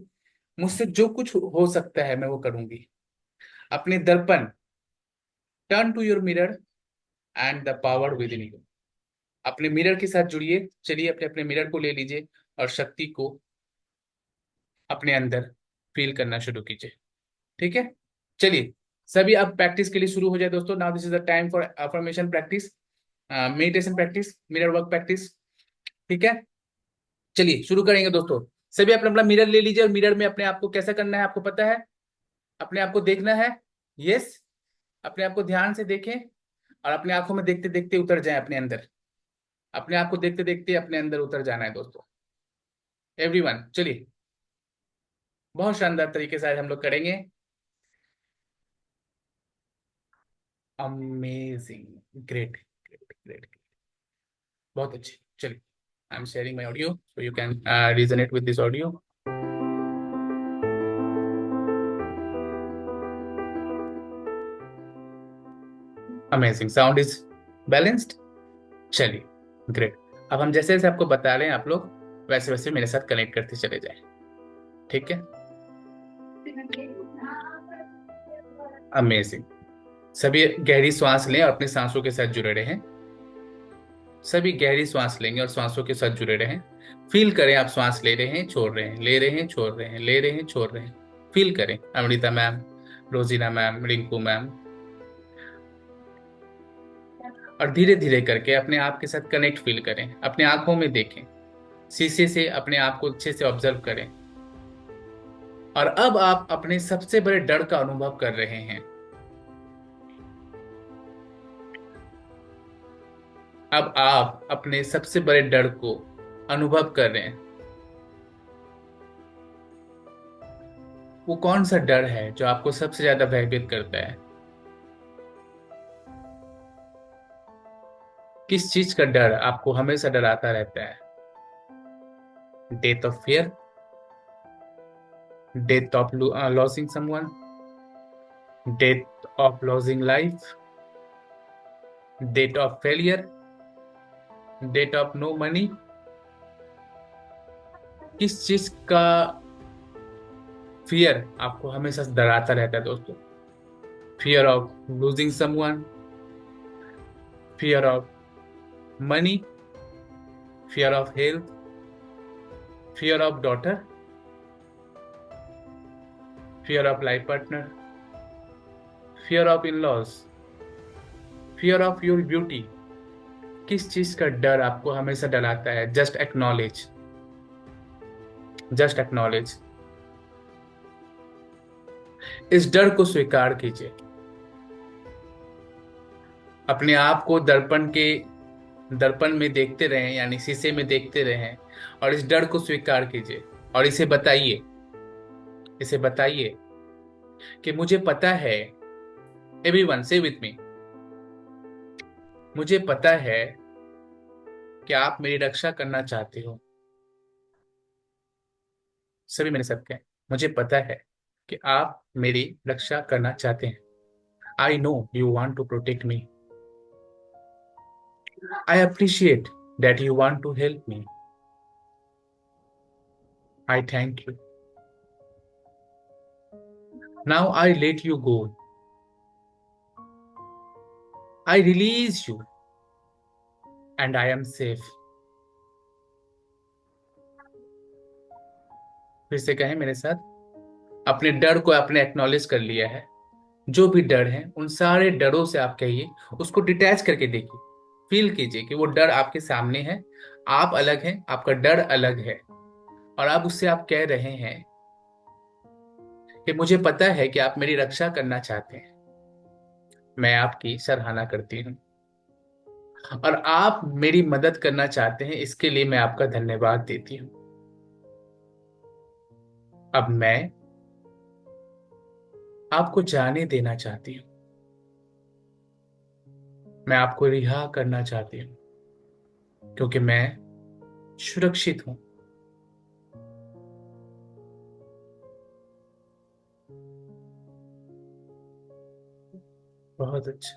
मुझसे जो कुछ हो सकता है मैं वो करूंगी। अपने दर्पण, turn to your mirror and the power within you. अपने मिरर के साथ जुड़िए। चलिए अपने अपने मिरर को ले लीजिए और शक्ति को अपने अंदर फील करना शुरू कीजिए। ठीक है, चलिए सभी अब प्रैक्टिस के लिए शुरू हो जाए दोस्तों। Now this is the time for affirmation practice, meditation practice, mirror work practice. ठीक है, चलिए शुरू करेंगे दोस्तों। सभी अपना अपना मिरर ले लीजिए और मिरर में अपने आप को कैसा करना है आपको पता है, अपने आप को देखना है। यस, अपने आप को ध्यान से देखें और अपने आंखों में देखते देखते उतर जाए अपने अंदर। अपने आप को देखते देखते अपने अंदर उतर जाना है दोस्तों, एवरीवन। चलिए बहुत शानदार तरीके से आज हम लोग करेंगे। अमेजिंग, ग्रेट ग्रेट ग्रेट, बहुत अच्छे। चलिए I am sharing my audio so you can रिजनेट with this audio. Amazing, sound is balanced. चलिए ग्रेट। अब हम जैसे जैसे आपको बता रहे हैं आप लोग वैसे वैसे मेरे साथ कनेक्ट करते चले जाएं। ठीक है, अमेजिंग। सभी गहरी सांस लें और अपने सांसों के साथ जुड़े रहें। सभी गहरी सांस लेंगे और सांसों के साथ जुड़े रहें। फील करें आप सांस ले रहे हैं, छोड़ रहे हैं, ले रहे हैं, छोड़ रहे हैं, ले रहे हैं, छोड़ रहे हैं। फील करें Amrita ma'am, Rozina ma'am, Rinku ma'am. और धीरे धीरे करके अपने आप के साथ कनेक्ट फील करें। अपने आंखों में देखें, शीशे से अपने आप को अच्छे से ऑब्जर्व करें। और अब आप अपने सबसे बड़े डर का अनुभव कर रहे हैं। अब आप अपने सबसे बड़े डर को अनुभव कर रहे हैं। वो कौन सा डर है जो आपको सबसे ज्यादा भयभीत करता है? किस चीज का डर आपको हमेशा डराता रहता है? Death of fear, death of losing someone, death of losing life, death of failure, death of no money. किस चीज का फियर आपको हमेशा डराता रहता है दोस्तों? Fear of losing someone, fear of money, fear of health, fear of daughter, fear of life partner, fear of in laws, fear of your beauty. किस चीज का डर आपको हमेशा डराता है? Just acknowledge, just acknowledge. इस डर को स्वीकार कीजिए। अपने आप को दर्पण में देखते रहें, यानी शीशे में देखते रहें और इस डर को स्वीकार कीजिए और इसे बताइए, इसे बताइए कि मुझे पता है, एवरीवन से विथ मी, मुझे पता है कि आप मेरी रक्षा करना चाहते हो। सभी मेरे साथ कहें, मुझे पता है कि आप मेरी रक्षा करना चाहते हैं। I know you want to protect me. I appreciate that you want to help me. I thank you. Now I let you go. I release you and I am safe. फिर से कहें मेरे साथ, अपने डर को आपने एक्नॉलेज कर लिया है। जो भी डर है उन सारे डरों से आप कहिए, उसको डिटैच करके देखिए, फील कीजिए कि वो डर आपके सामने है। आप अलग हैं, आपका डर अलग है। और अब उससे आप कह रहे हैं कि मुझे पता है कि आप मेरी रक्षा करना चाहते हैं। मैं आपकी सराहना करती हूँ और आप मेरी मदद करना चाहते हैं, इसके लिए मैं आपका धन्यवाद देती हूँ। अब मैं आपको जाने देना चाहती हूँ। मैं आपको रिहा करना चाहती हूँ, क्योंकि मैं सुरक्षित हूँ। बहुत अच्छा,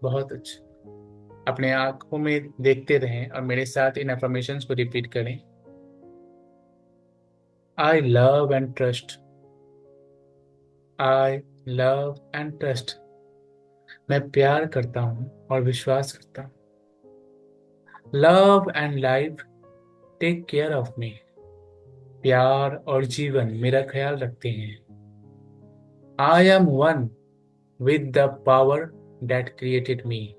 बहुत अच्छा। अपने आंखों में देखते रहें और मेरे साथ इन अफर्मेशंस को रिपीट करें। I love and trust. I love and trust. मैं प्यार करता हूँ और विश्वास करता हूँ। Love and life take care of me. प्यार और जीवन मेरा ख्याल रखते हैं। I am one with the power that created me.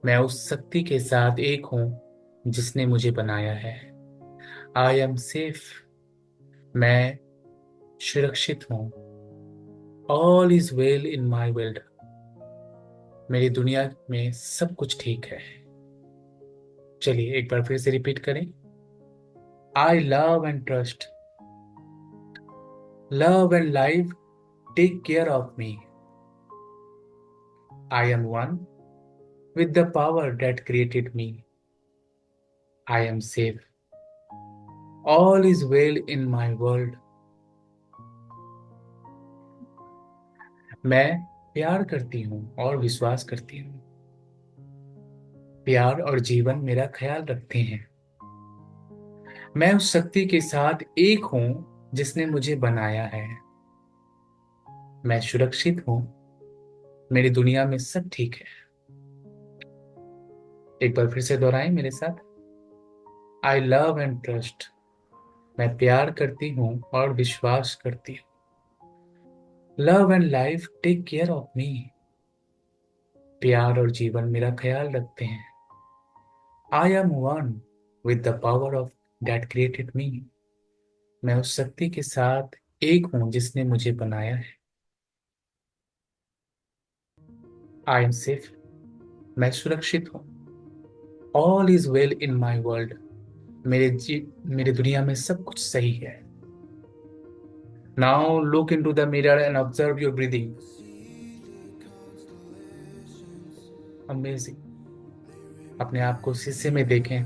मैं उस शक्ति के साथ एक हूँ जिसने मुझे बनाया है। I am safe. मैं सुरक्षित हूँ। All is well in my world. मेरी दुनिया में सब कुछ ठीक है। चलिए एक बार फिर से रिपीट करें। I love and trust. Love and life take care of me. I am one with the power that created me. I am safe. All is well in my world. मैं प्यार करती हूँ और विश्वास करती हूँ। प्यार और जीवन मेरा ख्याल रखते हैं। मैं उस शक्ति के साथ एक हूँ जिसने मुझे बनाया है। मैं सुरक्षित हूँ। मेरी दुनिया में सब ठीक है। एक बार फिर से दोहराएं मेरे साथ। I love and trust. मैं प्यार करती हूँ और विश्वास करती हूँ। Love and life take care of me. प्यार और जीवन मेरा ख्याल रखते हैं। I am one with the power of that created me. मैं उस शक्ति के साथ एक हूं जिसने मुझे बनाया है। I am safe. मैं सुरक्षित हूँ। All is well in my world. मेरी दुनिया में सब कुछ सही है। Now look into the mirror and observe your breathing. Amazing. अपने आप को शीशे में देखें।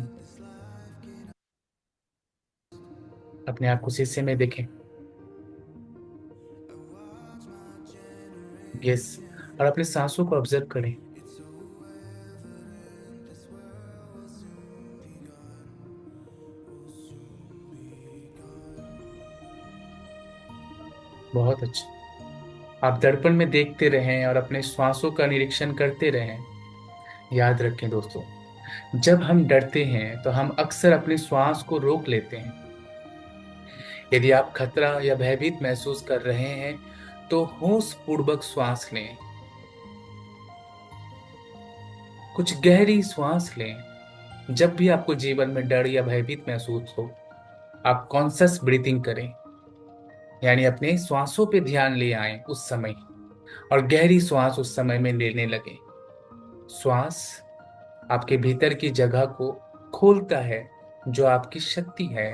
अपने आप को शीशे में देखें। यस। और अपने सांसों को ऑब्जर्व करें। बहुत अच्छा। आप दर्पण में देखते रहें और अपने श्वासों का निरीक्षण करते रहें। याद रखें दोस्तों, जब हम डरते हैं तो हम अक्सर अपने श्वास को रोक लेते हैं। यदि आप खतरा या भयभीत महसूस कर रहे हैं तो होश पूर्वक श्वास लें। कुछ गहरी श्वास लें। जब भी आपको जीवन में डर या भयभीत महसूस हो, आप कॉन्शियस ब्रीथिंग करें, यानी अपने श्वासों पे ध्यान ले आए उस समय, और गहरी श्वास उस समय में लेने लगे। श्वास आपके भीतर की जगह को खोलता है, जो आपकी शक्ति है।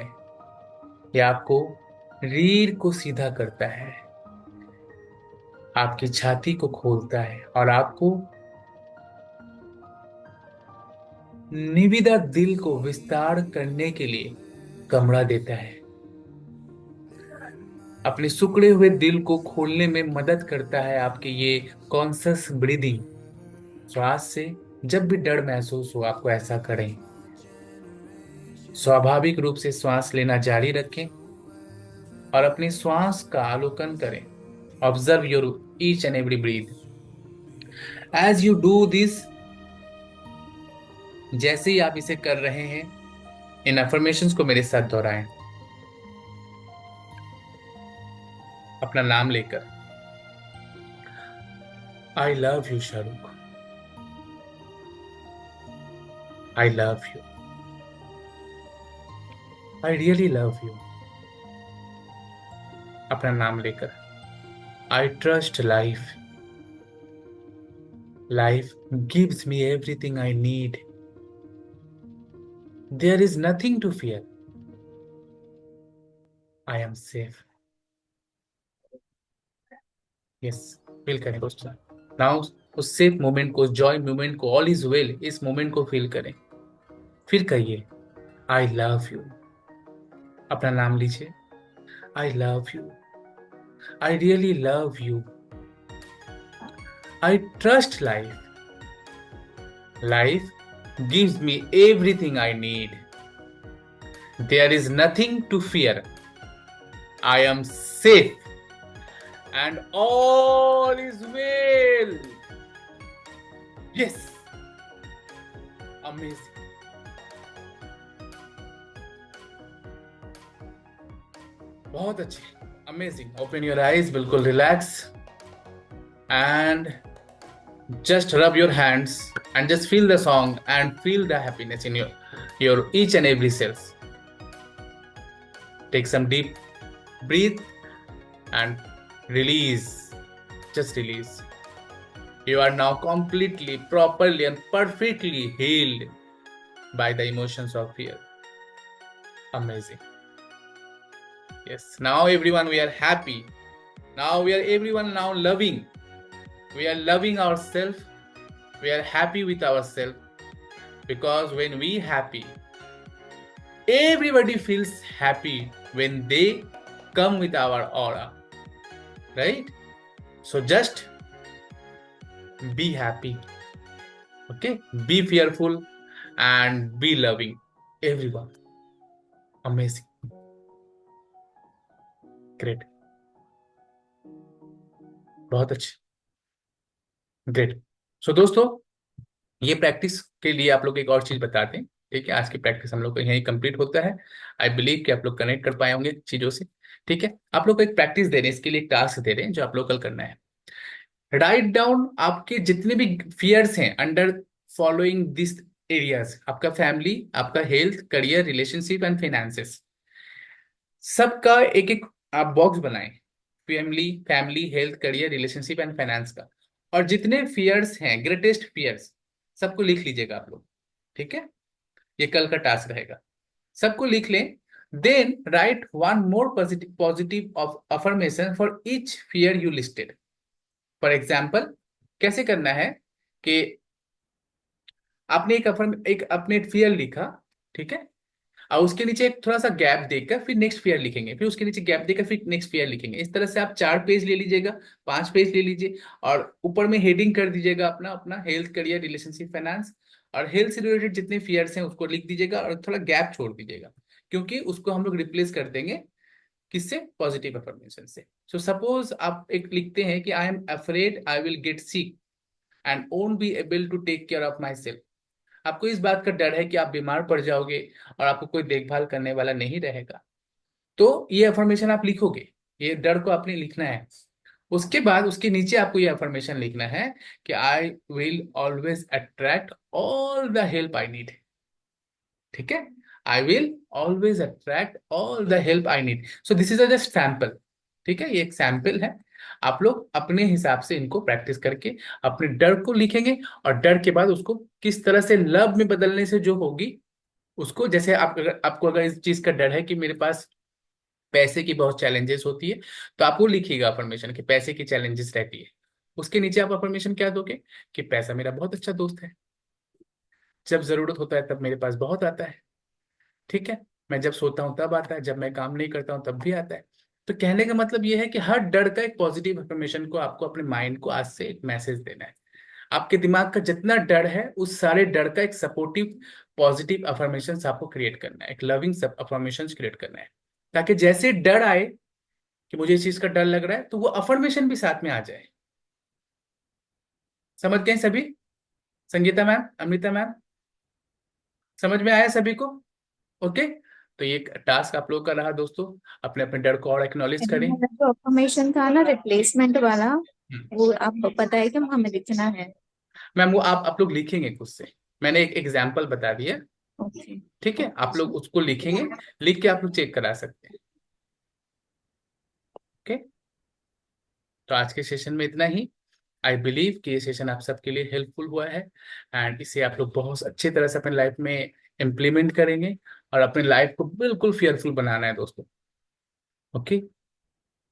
यह आपको रीढ़ को सीधा करता है, आपकी छाती को खोलता है और आपको निविदा दिल को विस्तार करने के लिए कमरा देता है। अपने सिकुड़े हुए दिल को खोलने में मदद करता है आपके ये कॉन्शियस ब्रीदिंग। श्वास से जब भी डर महसूस हो, आपको ऐसा करें। स्वाभाविक रूप से श्वास लेना जारी रखें और अपनी श्वास का अवलोकन करें। Observe your each and every breath as you do this. जैसे ही आप इसे कर रहे हैं, इन अफर्मेशंस को मेरे साथ दोहराएं, अपना नाम लेकर। I love you Shahrukh. I love you. I really love you. अपना नाम लेकर। I trust life. Life gives me everything I need. There is nothing to fear. I am safe. Yes, feel करें दोस्तों। नाउ उस सेफ मोमेंट को, joy moment को, all is well, इस moment को फील करें। फिर कहिए आई लव यू। अपना नाम लीजिए। I love you. I really love you. I trust life. Life gives me everything I need. There is nothing to fear. I am safe and all is well. Yes, amazing. बहुत अच्छे, amazing. Open your eyes, बिल्कुल relax and just rub your hands and just feel the song and feel the happiness in your each and every cells. Take some deep breathe and release. Just release. You are now completely, properly and perfectly healed by the emotions of fear. Amazing. Yes, now everyone we are happy. Now we are everyone now loving. We are loving ourselves. We are happy with ourselves, because when we happy, everybody feels happy when they come with our aura, right? So just be happy, okay? Be fearful and be loving everyone. Amazing. Great. बहुत अच्छे। Great. सो दोस्तों, ये practice के लिए आप लोग एक और चीज बताते हैं। ठीक है, आज की प्रैक्टिस हम लोग को यहीं कंप्लीट होता है। आई बिलीव कि आप लोग कनेक्ट कर पाए होंगे चीजों से। ठीक है, आप लोग को एक प्रैक्टिस दे रहे हैं, इसके लिए एक टास्क दे रहे हैं जो आप लोग कल करना है। राइट डाउन आपके जितने भी फियर्स हैं अंडर फॉलोइंग दिस एरियाज, आपका फैमिली, आपका health, career, relationship and finances, सबका एक एक आप बॉक्स बनाएं। Family, health, career, relationship and finance का, और जितने फियर्स हैं, ग्रेटेस्ट फियर्स, सबको लिख लीजिएगा आप लोग। ठीक है, ये कल का टास्क रहेगा। सबको लिख लें। Then write one more positive positive of affirmation for each fear you listed. For example, कैसे करना है कि आपने एक अपने फियर लिखा, ठीक है, और उसके नीचे एक थोड़ा सा गैप देकर फिर नेक्स्ट फेयर लिखेंगे, फिर उसके नीचे गैप देकर फिर नेक्स्ट फेयर लिखेंगे। इस तरह से आप 4 पेज ले लीजिएगा, 5 पेज ले लीजिए, और ऊपर में हेडिंग कर दीजिएगा अपना अपना हेल्थ, करियर, रिलेशनशिप, फाइनेंस, और हेल्थ से रिलेटेड जितने फियर्स हैं उसको लिख दीजिएगा और थोड़ा गैप छोड़ दीजिएगा, क्योंकि उसको हम लोग रिप्लेस कर देंगे किससे? पॉजिटिव अफर्मेशन से। सो सपोज आप एक लिखते हैं कि I am afraid I will get sick and won't be able to take care of myself. आपको इस बात का डर है कि आप बीमार पड़ जाओगे और आपको कोई देखभाल करने वाला नहीं रहेगा, तो ये अफर्मेशन आप लिखोगे, ये डर को आपने लिखना है। उसके बाद उसके नीचे आपको ये अफर्मेशन लिखना है कि I will always attract all the help I need. ठीक है, I will always attract all the help I need. So this is a just sample. ठीक है, ये एक सैंपल है। आप लोग अपने हिसाब से इनको प्रैक्टिस करके अपने डर को लिखेंगे, और डर के बाद उसको किस तरह से लव में बदलने से जो होगी उसको, जैसे आपको अगर इस चीज का डर है कि मेरे पास पैसे की बहुत चैलेंजेस होती है, तो आप वो लिखिएगा अफर्मेशन कि पैसे की चैलेंजेस रहती है। उसके नीचे आप अफर्मेशन क्या दोगे कि पैसा मेरा बहुत अच्छा दोस्त है, जब जरूरत होता है तब मेरे पास बहुत आता है। ठीक है, मैं जब सोता हूँ तब आता है, जब मैं काम नहीं करता हूँ तब भी आता है। तो कहने का मतलब ये है कि हर डर का एक पॉजिटिव अफर्मेशन को आपको अपने माइंड को आज से एक मैसेज देना है। आपके दिमाग का जितना डर है उस सारे डर का एक सपोर्टिव पॉजिटिव अफर्मेशन आपको क्रिएट करना है, एक लविंग अफर्मेशन क्रिएट करना है, ताकि जैसे डर आए कि मुझे इस चीज का डर लग रहा है, तो वो अफर्मेशन भी साथ में आ जाए। समझ गए सभी? संगीता मैम, अमृता मैम, समझ में आया सभी को? ओके, तो ये टास्क आप लोग का रहा दोस्तों, अपने अपने डर को और एक्नॉलेज करें। मेरा जो अफर्मेशन था ना रिप्लेसमेंट वाला, हम्म। वो आपको पता है कि हमें लिखना है? मैम वो आप लोग लिखेंगे खुद से, मैंने एक एग्जाम्पल बता दिया। ओके। ठीक है, आप लोग उसको लिखेंगे, लिख के आप लोग चेक करा सकते हैं। ओके, तो आज के सेशन में इतना ही। आई बिलीव कि ये सेशन आप सबके लिए हेल्पफुल हुआ है, एंड इसे आप लोग बहुत अच्छी तरह से अपने लाइफ में इम्प्लीमेंट करेंगे, और अपने लाइफ को बिल्कुल फियरफुल बनाना है दोस्तों। Okay,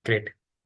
great.